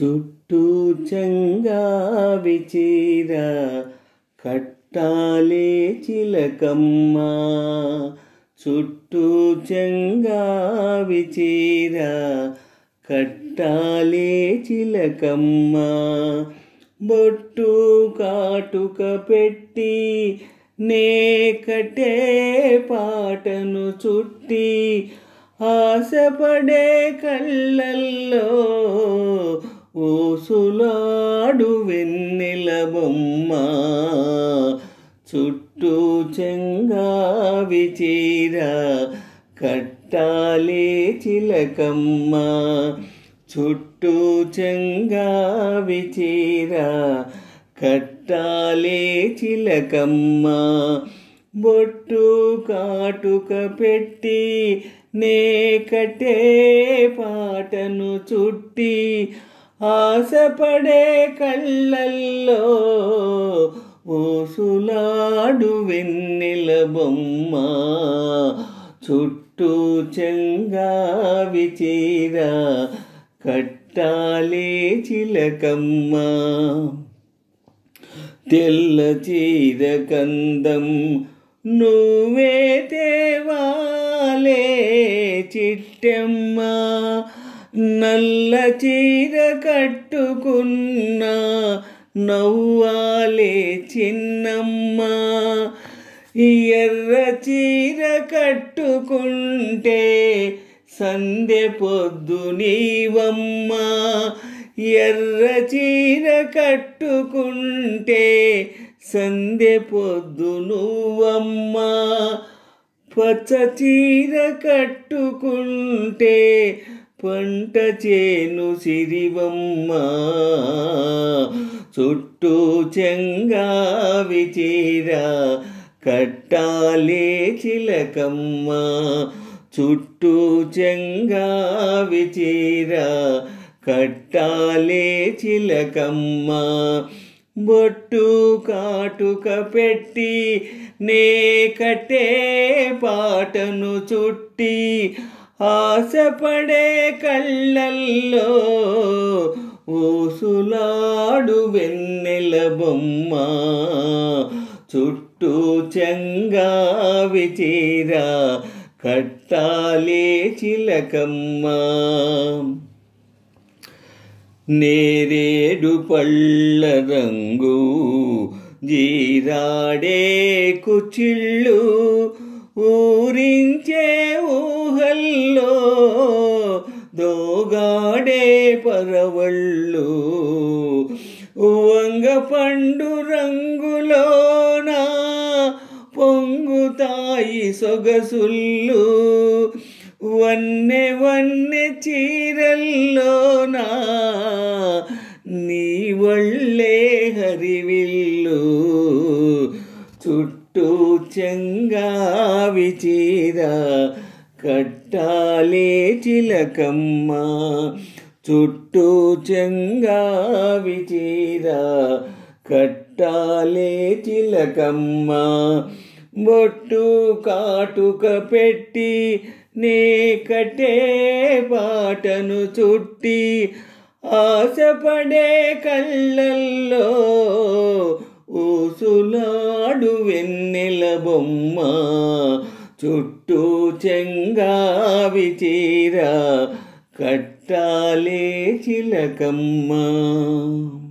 చుట్టూ చెంగావి చీర కట్టాలే చిలకమ్మ. చుట్టూ చెంగావి చీర కట్టాలే చిలకమ్మ. బొట్టు కాటుక పెట్టి నే కట్టే పాటను చుట్టి ఆశపడే కళ్ళల్లో ఊసులాడు వెన్నెల బొమ్మ. చుట్టూ చెంగావి చీర కట్టాలే చిలకమ్మ. చుట్టూ చెంగావి చీర కట్టాలే చిలకమ్మ. బొట్టు కాటుక పెట్టి నే కట్టే పాటను చుట్టి ఆశపడే కళ్ళల్లో ఊసులాడు వెన్నెల బొమ్మ. చుట్టూ చెంగావి చీర కట్టాలే చిలకమ్మ. తెల్ల చీర కందం నువ్వే తేవాలే చిట్టెమ్మ. నల్ల చీర కట్టుకున్న నవ్వాలే చిన్నమ్మ. ఎర్ర చీర కట్టుకుంటే సందె పొద్దు నీవమ్మ. ఎర్ర చీర కట్టుకుంటే సందె పొద్దు నువ్వమ్మ. పచ్చ చీర కట్టుకుంటే పంట చేను సిరివమ్మ. చుట్టూ చెంగావి చీర కట్టాలే చిలకమ్మ. చుట్టూ చెంగావి చీర కట్టాలే చిలకమ్మ. బొట్టు కాటుక పెట్టి నే కట్టే పాటను చుట్టి ఆశపడే కళ్ళల్లో ఊసులాడు వెన్నెల బొమ్మ. చుట్టూ చెంగావి చీర కట్టాలే చిలకమ్మ. నేరేడు పళ్ళ రంగు జీరాడే కుచిళ్ళు ఊరించే ఊహల్లో దోగాడే పరవళ్ళు. వంగ పండు రంగులోన పొంగుతాయి సొగసుళ్ళు. వన్నె వన్నె చీరల్లోనా నీ వళ్ళే హరివిల్లు. చుట్టూ చెంగావి చీర కట్టాలే చిలకమ్మ. చుట్టూ చెంగావి చీర కట్టాలే చిలకమ్మ. బొట్టు కాటుక పెట్టి నే కట్టే పాటను చుట్టి ఆశపడే కళ్ళల్లో ఊసులాడు వెన్నెల బొమ్మ. చుట్టూ చెంగావి చీర కట్టాలే చిలకమ్మ.